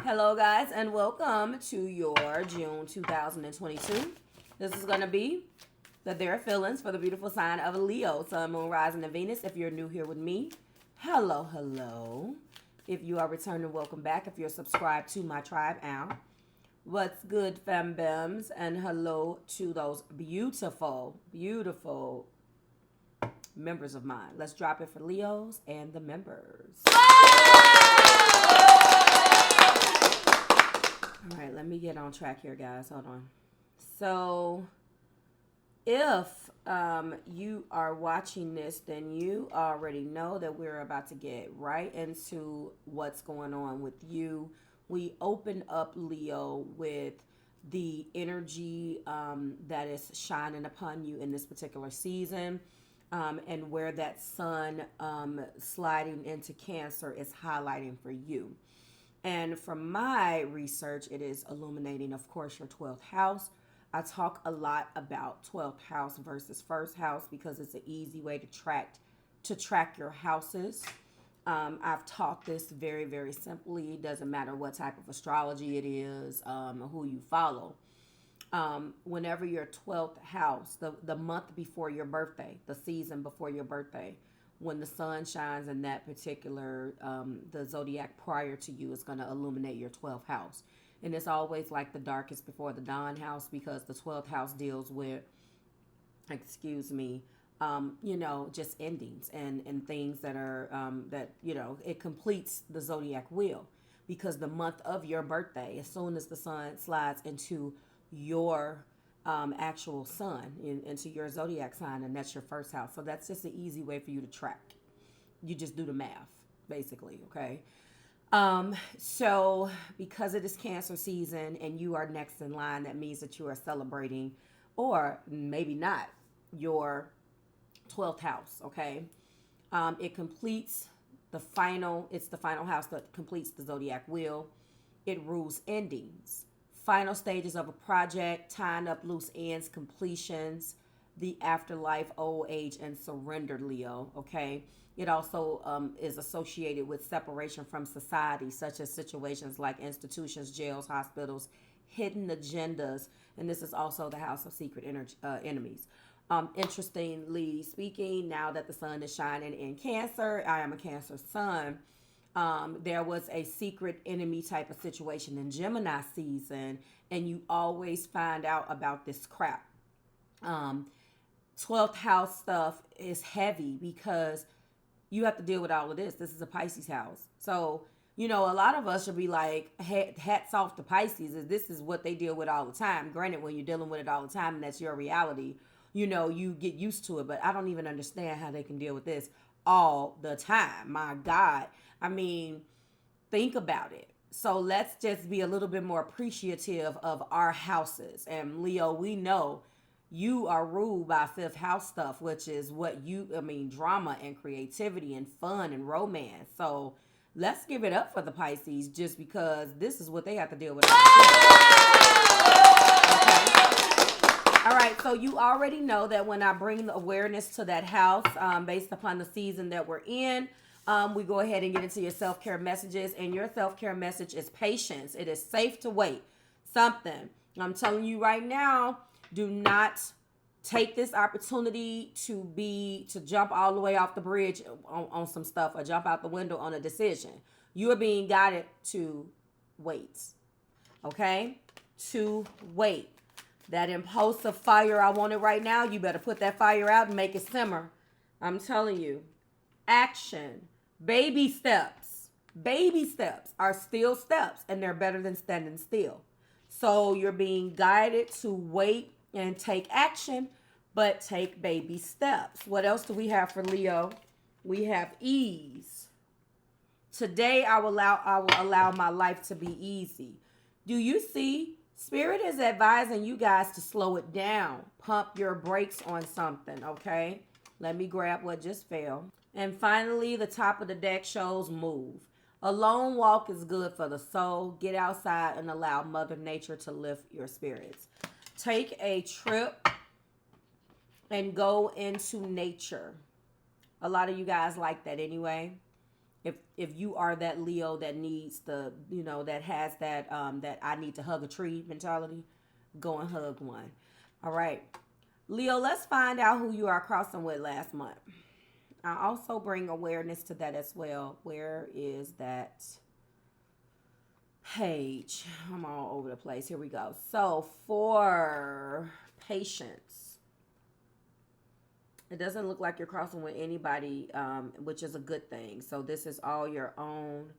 Hello guys and welcome to your June 2022. This is going to be the Their Feelings for the beautiful sign of Leo, Sun, Moon, Rising, and Venus. If you're new here with me, hello. If you are returning, welcome back. If you're subscribed to my tribe, what's good, fam bems? And hello to those beautiful members of mine. Let's drop it for Leos and the members. All right, let me get on track here, guys. Hold on. So, if you are watching this, then you already know that we're about to get right into what's going on with you. We open up Leo with the energy that is shining upon you in this particular season, and where that sun sliding into Cancer is highlighting for you. And from my research, it is illuminating, of course, your 12th house. I talk a lot about 12th house versus first house because it's an easy way to track your houses. I've taught this very, very simply. It doesn't matter what type of astrology it is, who you follow. Whenever your 12th house, the month before your birthday, the season before your birthday, when the sun shines in that particular, the zodiac prior to you is going to illuminate your 12th house. And it's always like the darkest before the dawn house because the 12th house deals with, just endings and things that are, it completes the zodiac wheel. Because the month of your birthday, as soon as the sun slides into your actual sun into your zodiac sign, and that's your first house. So that's just an easy way for you to track. You just do the math, basically, okay? So because it is Cancer season and you are next in line, that means that you are celebrating, or maybe not, your 12th house, okay? It completes it's the final house that completes the zodiac wheel. It rules endings. Final stages of a project, tying up loose ends, completions, the afterlife, old age, and surrender, Leo, okay? It also is associated with separation from society, such as situations like institutions, jails, hospitals, hidden agendas, and this is also the house of secret enemies. Interestingly speaking, now that the sun is shining in Cancer, I am a Cancer sun, there was a secret enemy type of situation in Gemini season, and you always find out about this crap. 12th house stuff is heavy because you have to deal with all of this. This is a Pisces house. So, a lot of us should be like, hats off to Pisces. This is what they deal with all the time. Granted, when you're dealing with it all the time and that's your reality, you get used to it. But I don't even understand how they can deal with this all the time. My God. I mean, think about it. So let's just be a little bit more appreciative of our houses. And Leo, we know you are ruled by fifth house stuff, which is drama and creativity and fun and romance. So let's give it up for the Pisces just because this is what they have to deal with. Okay. All right, so you already know that when I bring the awareness to that house, based upon the season that we're in, we go ahead and get into your self-care messages, and your self-care message is patience. It is safe to wait. Something. I'm telling you right now, do not take this opportunity to jump all the way off the bridge on some stuff or jump out the window on a decision. You are being guided to wait. Okay? To wait. That impulsive fire, I want it right now. You better put that fire out and make it simmer. I'm telling you. Action. Baby steps are still steps, and they're better than standing still. So you're being guided to wait and take action, but take baby steps. What else do we have for Leo? We have ease. Today I will allow my life to be easy. Do you see? Spirit is advising you guys to slow it down. Pump your brakes on something, okay? Let me grab what just fell. And finally, the top of the deck shows move. A lone walk is good for the soul. Get outside and allow Mother Nature to lift your spirits. Take a trip and go into nature. A lot of you guys like that anyway. if you are that Leo that needs the, that has that that I need to hug a tree mentality, go and hug one. All right, Leo, let's find out who you are crossing with last month. I also bring awareness to that as well. Where is that page? I'm all over the place. Here we go. So for patience, it doesn't look like you're crossing with anybody, which is a good thing. So this is all your own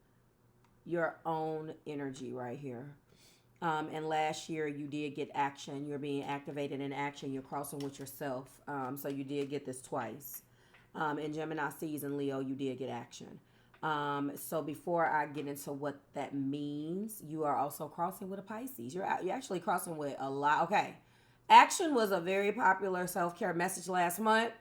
energy right here. And last year you did get action. You're being activated in action. You're crossing with yourself. So you did get this twice. In Gemini season, Leo, you did get action. So before I get into what that means, you are also crossing with a Pisces. You're actually crossing with a lot. Okay. Action was a very popular self-care message last month.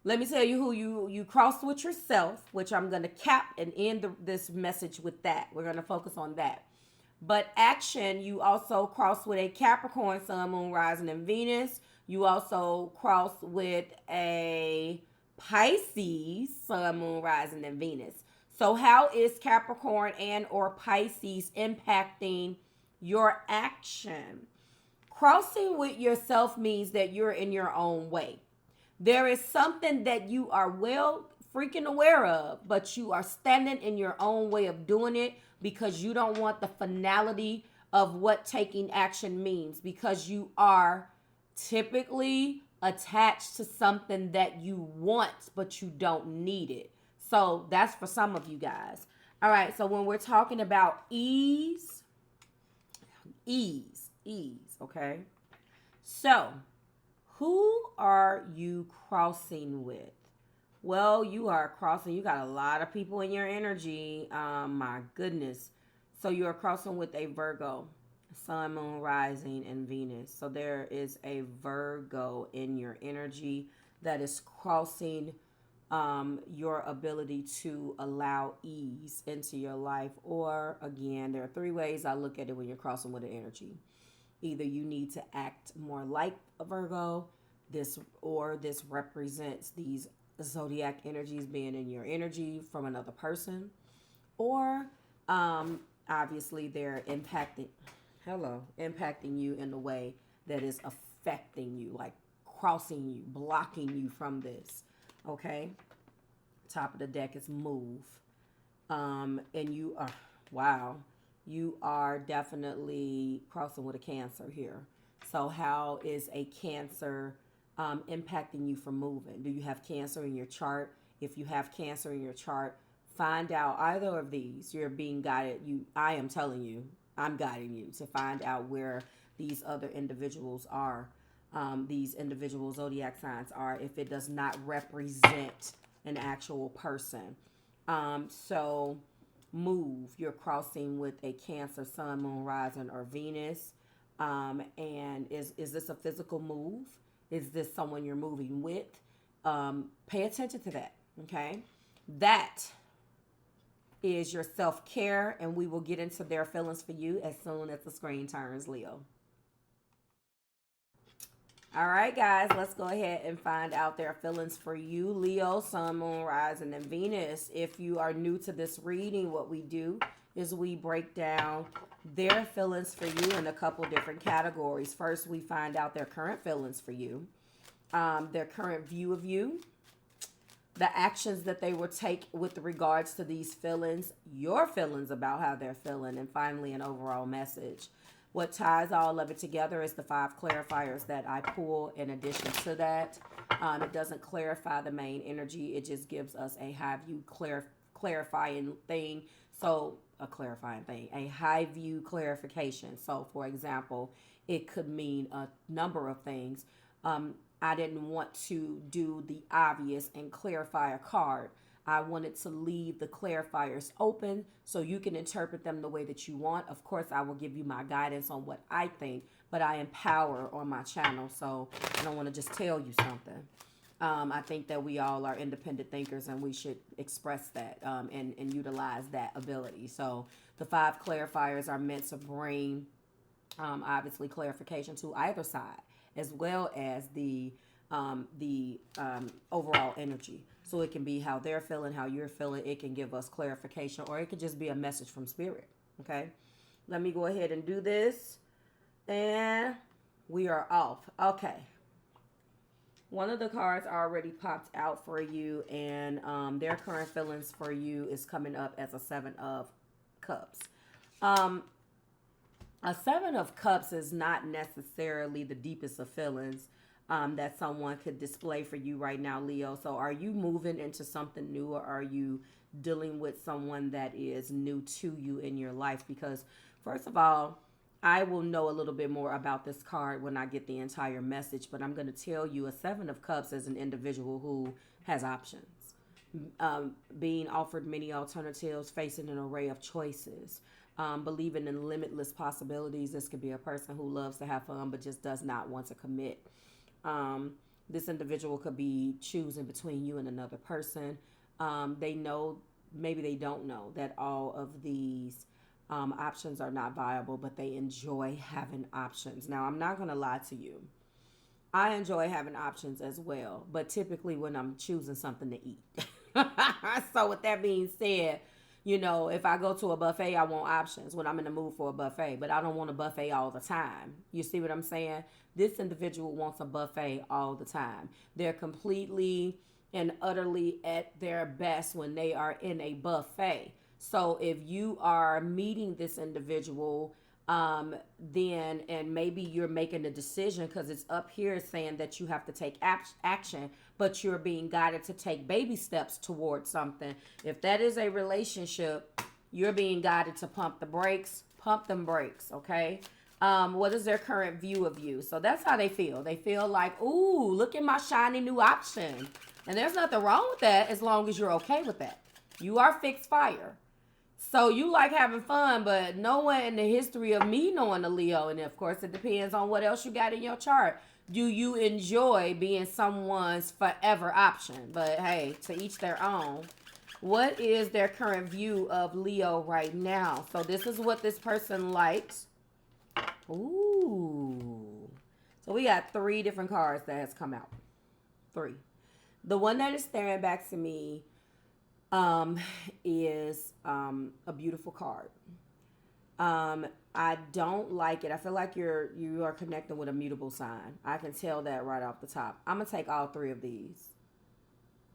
Let me tell you who you crossed with yourself, which I'm going to cap and end this message with that. We're going to focus on that. But action, you also cross with a Capricorn, Sun, Moon, Rising, and Venus. You also cross with a Pisces, Sun, Moon, Rising, and Venus. So how is Capricorn and or Pisces impacting your action? Crossing with yourself means that you're in your own way. There is something that you are well freaking aware of, but you are standing in your own way of doing it because you don't want the finality of what taking action means, because you are typically attached to something that you want, but you don't need it. So that's for some of you guys. All right, so when we're talking about ease, okay? So who are you crossing with? Well, you are crossing. You got a lot of people in your energy. My goodness. So you are crossing with a Virgo, Sun, Moon, Rising, and Venus. So there is a Virgo in your energy that is crossing your ability to allow ease into your life. Or again, there are three ways I look at it when you're crossing with an energy. Either you need to act more like a Virgo, this represents these zodiac energies being in your energy from another person, or obviously they're impacting you in a way that is affecting you, like crossing you, blocking you from this. Okay, top of the deck is move, and you are, wow, you are definitely crossing with a Cancer here. So how is a Cancer impacting you from moving? Do you have Cancer in your chart? If you have Cancer in your chart, find out either of these. You're being guided. I am telling you, I'm guiding you to find out where these other individuals are. These individual zodiac signs are, if it does not represent an actual person. So move, you're crossing with a Cancer, Sun, Moon, Rising, or Venus. And is this a physical move? Is this someone you're moving with? Pay attention to that, okay? That is your self-care, and we will get into their feelings for you as soon as the screen turns, Leo. All right, guys, let's go ahead and find out their feelings for you, Leo, Sun, Moon, Rising, and Venus. If you are new to this reading, what we do is we break down their feelings for you in a couple different categories. First, we find out their current feelings for you, their current view of you, the actions that they will take with regards to these feelings, your feelings about how they're feeling, and finally, an overall message. What ties all of it together is the 5 clarifiers that I pull in addition to that. It doesn't clarify the main energy. It just gives us a high view clarifying thing. So a clarifying thing, a high view clarification. So for example, it could mean a number of things. I didn't want to do the obvious and clarify a card. I wanted to leave the clarifiers open so you can interpret them the way that you want. Of course, I will give you my guidance on what I think, but I empower on my channel, so I don't want to just tell you something. I think that we all are independent thinkers, and we should express that and utilize that ability. So the 5 clarifiers are meant to bring, obviously, clarification to either side, as well as the overall energy. So it can be how they're feeling, how you're feeling. It can give us clarification, or it could just be a message from spirit. Okay. Let me go ahead and do this. And we are off. Okay. One of the cards already popped out for you, and their current feelings for you is coming up as a Seven of Cups. A Seven of Cups is not necessarily the deepest of feelings that someone could display for you right now, Leo. So are you moving into something new, or are you dealing with someone that is new to you in your life? Because first of all, I will know a little bit more about this card when I get the entire message, but I'm going to tell you a Seven of Cups is an individual who has options, being offered many alternatives, facing an array of choices, believing in limitless possibilities. This could be a person who loves to have fun but just does not want to commit. This individual could be choosing between you and another person. They know, maybe they don't know, that all of these options are not viable, but they enjoy having options. Now, I'm not going to lie to you. I enjoy having options as well, but typically when I'm choosing something to eat. So with that being said, you know, if I go to a buffet, I want options when I'm in the mood for a buffet, but I don't want a buffet all the time. You see what I'm saying? This individual wants a buffet all the time. They're completely and utterly at their best when they are in a buffet. So if you are meeting this individual, then, and maybe you're making a decision, because it's up here saying that you have to take action, but you're being guided to take baby steps towards something. If that is a relationship, you're being guided to pump the brakes, pump them brakes, okay? What is their current view of you? So that's how they feel. They feel like, ooh, look at my shiny new option. And there's nothing wrong with that as long as you're okay with that. You are fixed fire. So you like having fun, but no one in the history of me knowing a Leo, and of course it depends on what else you got in your chart, do you enjoy being someone's forever option? But hey, to each their own. What is their current view of Leo right now? So this is what this person likes. Ooh. So we got 3 different cards that has come out. 3. The one that is staring back to me is a beautiful card. I don't like it. I feel like you are connecting with a mutable sign. I can tell that right off the top. I'm gonna take all 3 of these,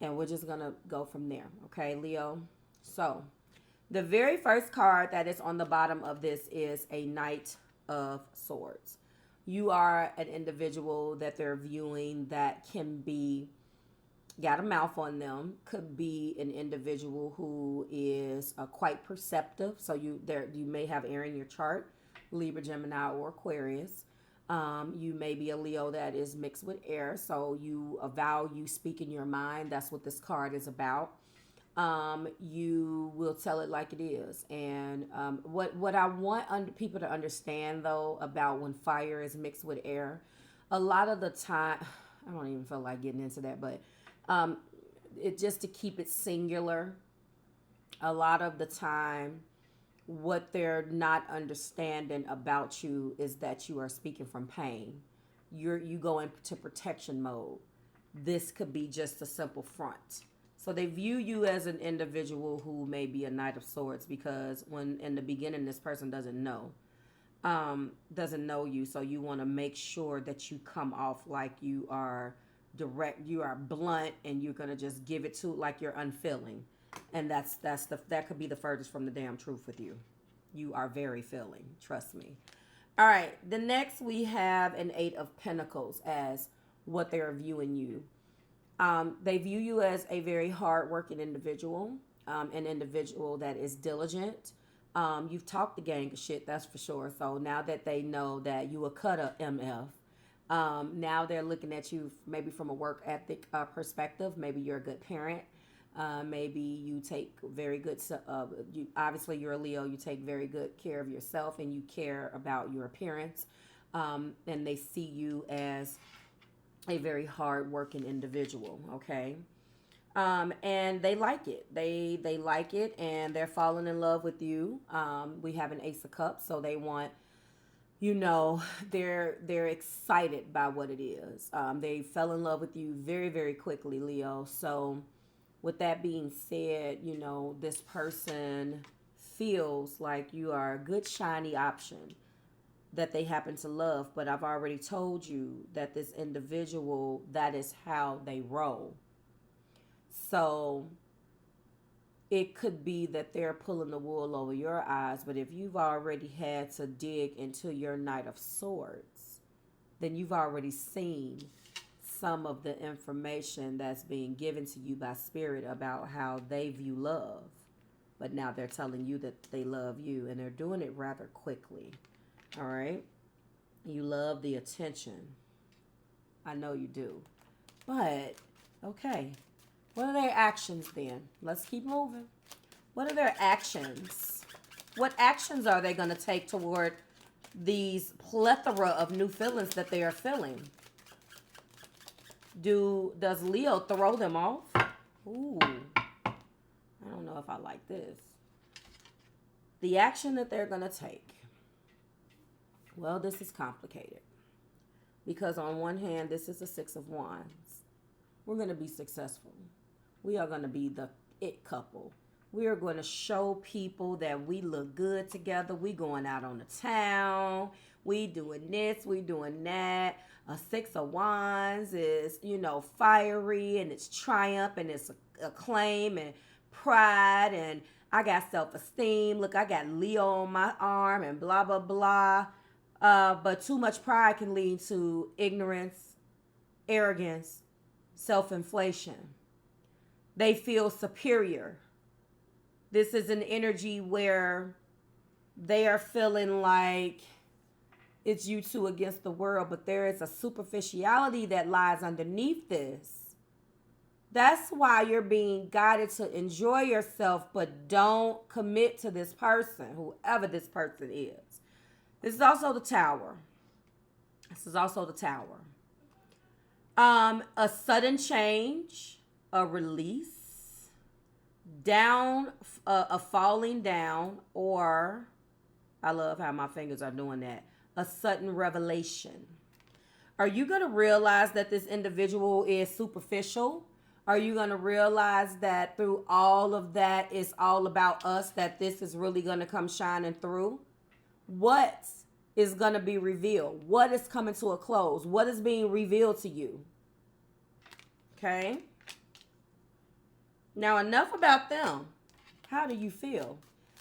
and we're just gonna go from there. Okay, Leo. So the very first card that is on the bottom of this is a Knight of Swords. You are an individual that they're viewing that can be got a mouth on them, could be an individual who is quite perceptive. So you may have air in your chart, Libra, Gemini, or Aquarius. You may be a Leo that is mixed with air, so you value speaking your mind. That's what this card is about. You will tell it like it is. And what I want people to understand, though, about when fire is mixed with air, a lot of the time, I don't even feel like getting into that, but it just to keep it singular, a lot of the time what they're not understanding about you is that you are speaking from pain. You go into protection mode. This could be just a simple front. So they view you as an individual who may be a Knight of Swords, because when in the beginning this person doesn't know you, so you want to make sure that you come off like you are direct, you are blunt, and you're gonna just give it to like you're unfeeling, and that could be the furthest from the damn truth with you. You are very feeling, trust me. All right, the next we have an 8 of Pentacles as what they are viewing you. They view you as a very hardworking individual, an individual that is diligent. You've talked the gang of shit, that's for sure. So now that they know that you a cut up MF, now they're looking at you maybe from a work ethic perspective. Maybe you're a good parent. Maybe you take very good, obviously you're a Leo, you take very good care of yourself and you care about your appearance. And they see you as a very hard-working individual, okay? And they like it. They like it, and they're falling in love with you. We have an Ace of Cups, so they want, you know, they're excited by what it is. They fell in love with you very, very quickly, Leo. So With that being said, you know, this person feels like you are a good, shiny option that they happen to love. But I've already told you that this individual, that is how they roll. So it could be that they're pulling the wool over your eyes. But if you've already had to dig into your Knight of Swords, then you've already seen some of the information that's being given to you by Spirit about how they view love. But now they're telling you that they love you, and they're doing it rather quickly. All right? You love the attention. I know you do. But, okay. What are their actions then? Let's keep moving. What are their actions? What actions are they going to take toward these plethora of new feelings that they are feeling? Does Leo throw them off? Ooh, I don't know if I like this. The action that they're going to take. Well, this is complicated. Because on one hand, this is the Six of Wands. We're going to be successful. We are going to be the it couple. We are going to show people that we look good together. We going out on the town. We doing this. We doing that. A Six of Wands is, you know, fiery, and it's triumph, and it's acclaim and pride, and I got self-esteem. Look, I got Leo on my arm and blah, blah, blah. But too much pride can lead to ignorance, arrogance, self-inflation. They feel superior. This is an energy where they are feeling like it's you two against the world, but there is a superficiality that lies underneath this. That's why you're being guided to enjoy yourself, but don't commit to this person, whoever this person is. This is also the Tower. A sudden change, a release, down, a falling down, or I love how my fingers are doing that. A sudden revelation. Are you going to realize that this individual is superficial? Are you going to realize that through all of that, it's all about us, that this is really going to come shining through? What is going to be revealed? What is coming to a close? What is being revealed to you? Okay. Now, enough about them. How do you feel?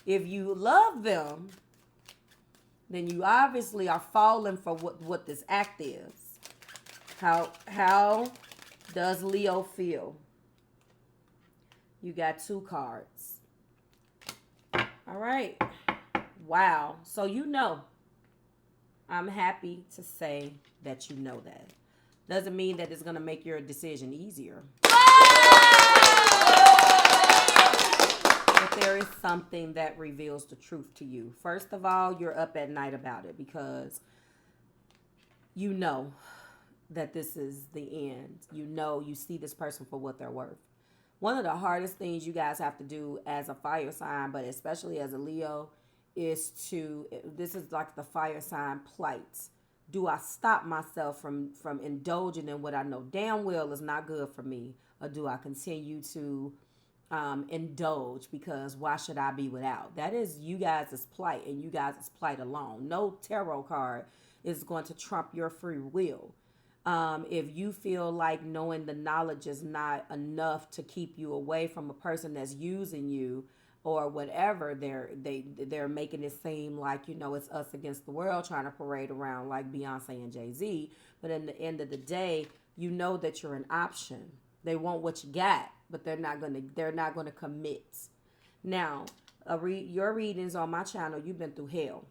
If you love them, then you obviously are falling for what this act is. How does Leo feel? You got 2 cards. All right. Wow. So you know. I'm happy to say that you know that. Doesn't mean that it's going to make your decision easier. But there is something that reveals the truth to you. First of all, you're up at night about it because you know that this is the end. You know, you see this person for what they're worth. One of the hardest things you guys have to do as a fire sign, but especially as a Leo, is this is like the fire sign plight. Do I stop myself from indulging in what I know damn well is not good for me? Or do I continue to indulge because why should I be without? That is you guys' plight, and you guys' plight alone. No tarot card is going to trump your free will. If you feel like knowing the knowledge is not enough to keep you away from a person that's using you or whatever, they're making it seem like, you know, it's us against the world, trying to parade around like Beyonce and Jay-Z. But in the end of the day, you know that you're an option. They want what you got, but they're not gonna commit. Now, your readings on my channel, you've been through hell.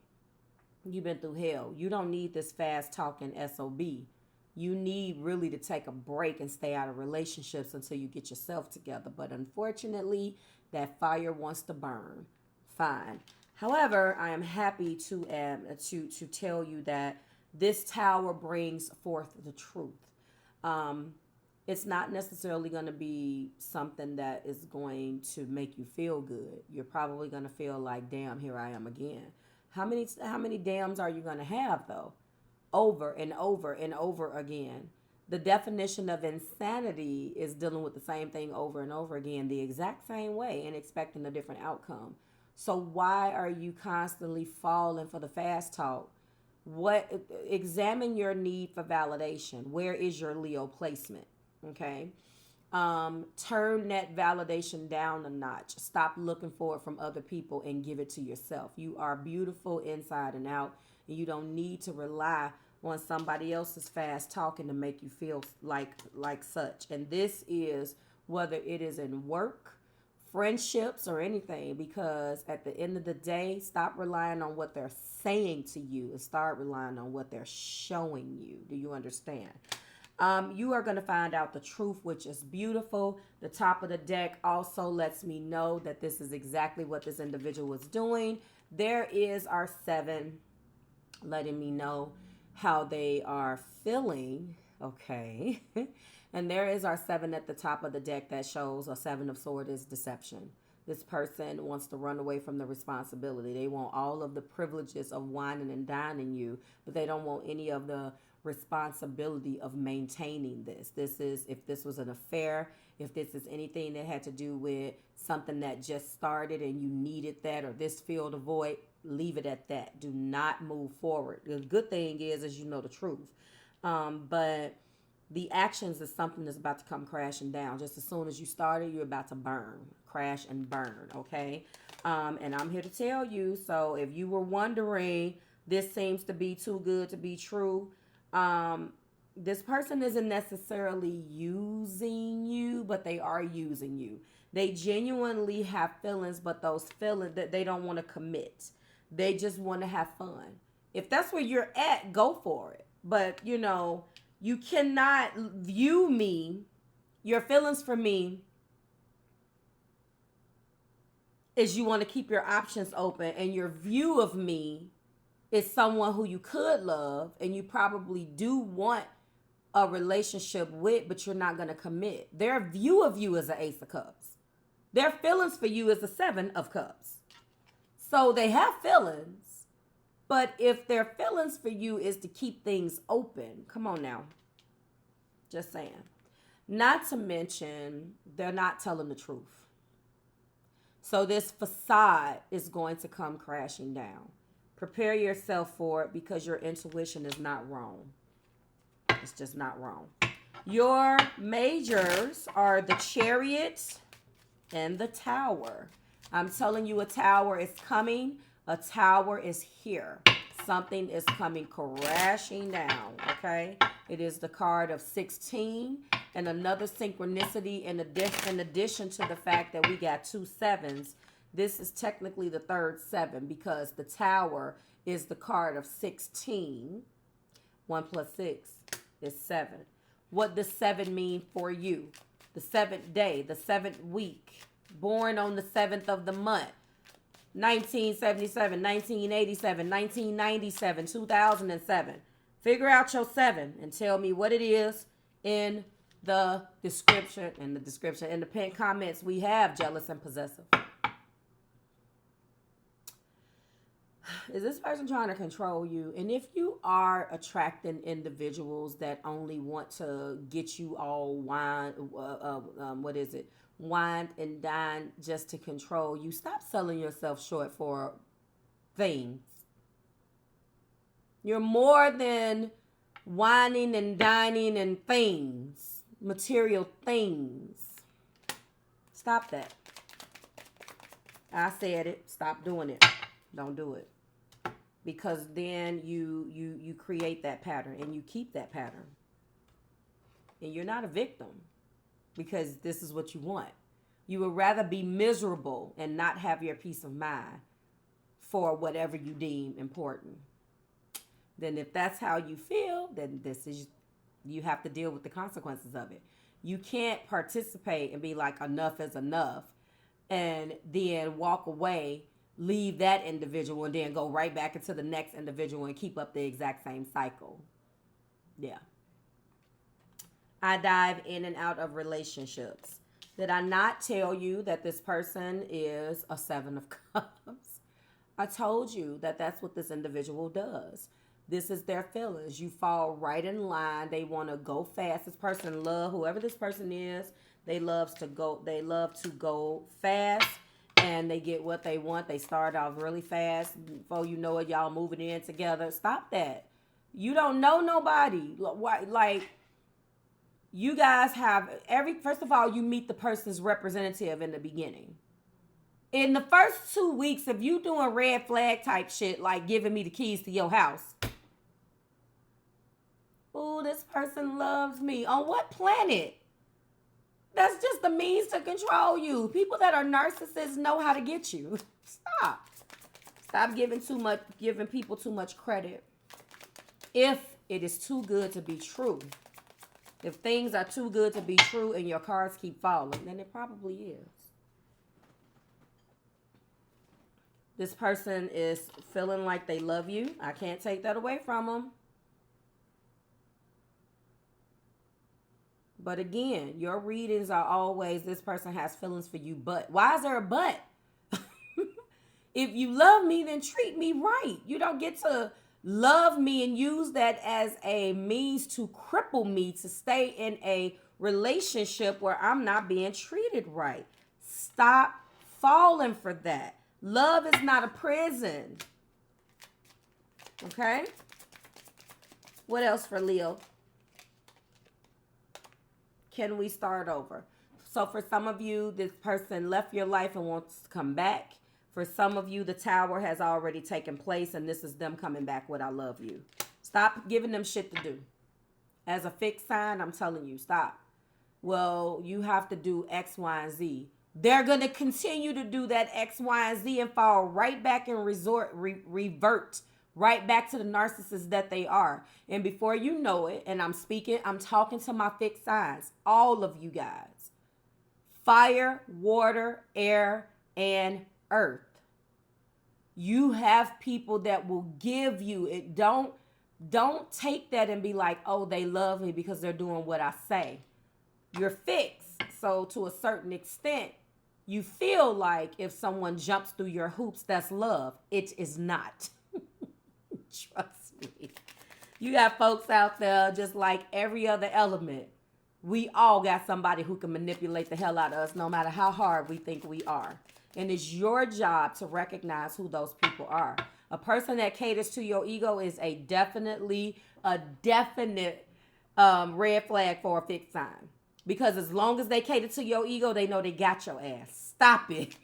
You don't need this fast talking SOB. You need really to take a break and stay out of relationships until you get yourself together. But unfortunately, that fire wants to burn. Fine. However, I am happy to tell you that this tower brings forth the truth. It's not necessarily going to be something that is going to make you feel good. You're probably going to feel like, damn, here I am again. How many dams are you going to have, though? Over and over and over again. The definition of insanity is dealing with the same thing over and over again, the exact same way, and expecting a different outcome. So why are you constantly falling for the fast talk? Examine your need for validation. Where is your Leo placement? Okay. Turn that validation down a notch. Stop looking for it from other people and give it to yourself. You are beautiful inside and out, and you don't need to rely on somebody else's fast talking to make you feel like such. And this is whether it is in work, friendships, or anything, because at the end of the day, stop relying on what they're saying to you and start relying on what they're showing you. Do you understand? You are going to find out the truth, which is beautiful. The top of the deck also lets me know that this is exactly what this individual is doing. There is our 7 letting me know how they are feeling. Okay. And there is our 7 at the top of the deck that shows a 7 of Swords is deception. This person wants to run away from the responsibility. They want all of the privileges of whining and dining you, but they don't want any of the responsibility of maintaining this. This is, if this was an affair, if this is anything that had to do with something that just started and you needed that, or this filled a void, leave it at that. Do not move forward. The good thing is you know the truth. But the actions is something that's about to come crashing down. Just as soon as you started, you're about to burn, crash and burn, okay? And I'm here to tell you, so if you were wondering, this seems to be too good to be true, this person isn't necessarily using you, but they are using you. They genuinely have feelings, but those feelings that they don't want to commit. They just want to have fun. If that's where you're at, go for it. But, you know, you cannot view me, your feelings for me, is you want to keep your options open, and your view of me is someone who you could love and you probably do want a relationship with, but you're not going to commit. Their view of you is an Ace of Cups. Their feelings for you is a 7 of Cups. So they have feelings, but if their feelings for you is to keep things open, come on now. Just saying. Not to mention, they're not telling the truth. So this facade is going to come crashing down. Prepare yourself for it, because your intuition is not wrong. It's just not wrong. Your majors are the Chariot and the Tower. I'm telling you, a tower is coming. A tower is here. Something is coming crashing down, okay? It is the card of 16, and another synchronicity in addition to the fact that we got 2 7s. This is technically the third 7, because the Tower is the card of 16. 1 plus 6 is 7. What does 7 mean for you? The 7th day, the 7th week, born on the 7th of the month. 1977, 1987, 1997, 2007. Figure out your 7 and tell me what it is in the description. In the pinned comments, we have jealous and possessive. Is this person trying to control you? And if you are attracting individuals that only want to get you all wine and dine just to control you, stop selling yourself short for things. You're more than whining and dining and things, material things. Stop that. I said it. Stop doing it. Don't do it. Because then you create that pattern and you keep that pattern. And you're not a victim, because this is what you want. You would rather be miserable and not have your peace of mind for whatever you deem important. Then if that's how you feel, then you have to deal with the consequences of it. You can't participate and be like, enough is enough, and then walk away, leave that individual, and then go right back into the next individual and keep up the exact same cycle. Yeah. I dive in and out of relationships. Did I not tell you that this person is a 7 of Cups? I told you that that's what this individual does. This is their feelings. You fall right in line. They want to go fast. This person love, whoever this person is, they love to go fast, and they get what they want. They start off really fast. Before you know it, y'all moving in together. Stop that. You don't know nobody. Like, you guys have first of all, you meet the person's representative in the beginning. In the first 2 weeks, if you doing red flag type shit, like giving me the keys to your house. Oh, this person loves me. On what planet? That's just the means to control you. People that are narcissists know how to get you. Stop. Stop giving people too much credit. If it is too good to be true. If things are too good to be true and your cards keep falling, then it probably is. This person is feeling like they love you. I can't take that away from them. But again, your readings are always, this person has feelings for you, but. Why is there a but? If you love me, then treat me right. You don't get to love me and use that as a means to cripple me to stay in a relationship where I'm not being treated right. Stop falling for that. Love is not a prison. Okay? What else for Leo? Can we start over? So for some of you, this person left your life and wants to come back. For some of you, the tower has already taken place and this is them coming back with I love you. Stop giving them shit to do. As a fixed sign, I'm telling you, stop. Well, you have to do X, Y, and Z. They're going to continue to do that X, Y, and Z and fall right back and revert right back to the narcissist that they are. And before you know it, and I'm talking to my fixed signs, all of you guys. Fire, water, air, and earth. You have people that will give you it. Don't take that and be like, oh, they love me because they're doing what I say. You're fixed. So to a certain extent, you feel like if someone jumps through your hoops, that's love. It is not. Trust me. You got folks out there just like every other element. We all got somebody who can manipulate the hell out of us no matter how hard we think we are. And it's your job to recognize who those people are. A person that caters to your ego is a definite red flag for a fixed sign. Because as long as they cater to your ego, they know they got your ass. Stop it.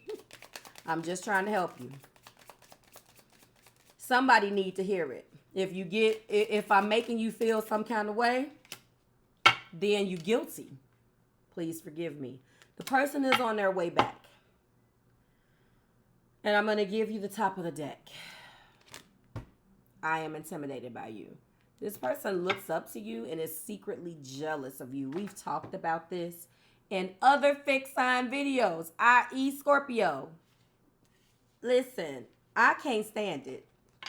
I'm just trying to help you. Somebody need to hear it. If I'm making you feel some kind of way, then you're guilty. Please forgive me. The person is on their way back. And I'm going to give you the top of the deck. I am intimidated by you. This person looks up to you and is secretly jealous of you. We've talked about this in other fixed sign videos, i.e. Scorpio. Listen, I can't stand it.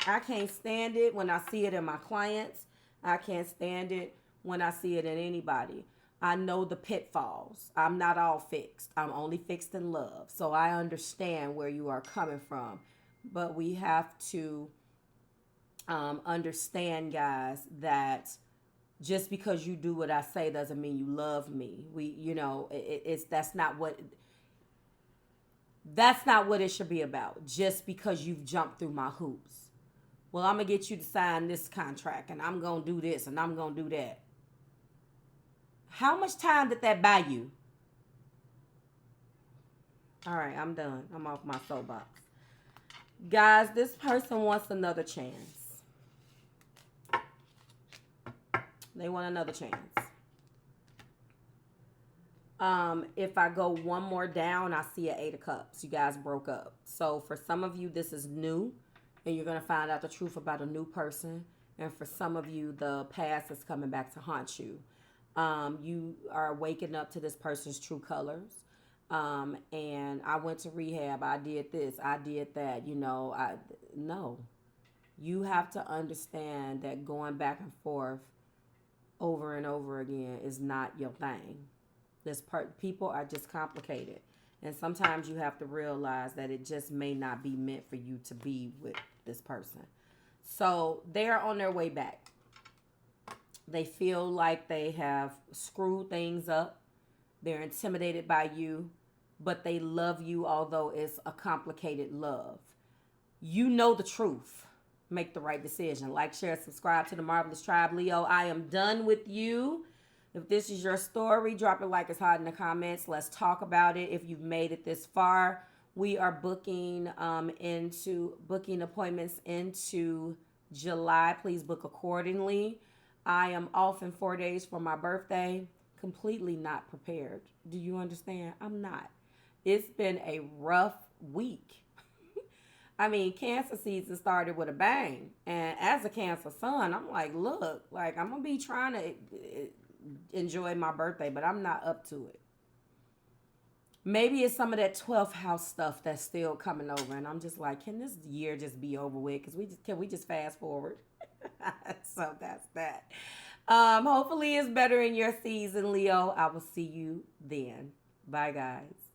I can't stand it when I see it in my clients. I can't stand it when I see it in anybody. I know the pitfalls. I'm not all fixed. I'm only fixed in love. So I understand where you are coming from. But we have to understand, guys, that just because you do what I say doesn't mean you love me. That's not what it should be about. Just because you've jumped through my hoops. Well, I'm going to get you to sign this contract and I'm going to do this and I'm going to do that. How much time did that buy you? All right, I'm done. I'm off my soapbox. Guys, this person wants another chance. They want another chance. If I go one more down, I see an 8 of Cups. You guys broke up. So for some of you, this is new. And you're going to find out the truth about a new person. And for some of you, the past is coming back to haunt you. You are waking up to this person's true colors. And I went to rehab. I did this. I did that. No. You have to understand that going back and forth over and over again is not your thing. People are just complicated. And sometimes you have to realize that it just may not be meant for you to be with this person. So they're on their way back. They feel like they have screwed things up. They're intimidated by you, but they love you, although it's a complicated love. You know the truth. Make the right decision. Like, share, subscribe to the Marvelous Tribe. Leo, I am done with you. If this is your story, drop it like it's hot in the comments. Let's talk about it. If you've made it this far, we are booking appointments into July. Please book accordingly. I am off in 4 days for my birthday. Completely not prepared. Do you understand? I'm not. It's been a rough week. I mean, Cancer season started with a bang. And as a Cancer sun, I'm like, look, like I'm going to be trying to enjoy my birthday, but I'm not up to it. Maybe it's some of that 12th house stuff that's still coming over. And I'm just like, can this year just be over with? Can we just fast forward? So that's that. Hopefully it's better in your season, Leo. I will see you then. Bye, guys.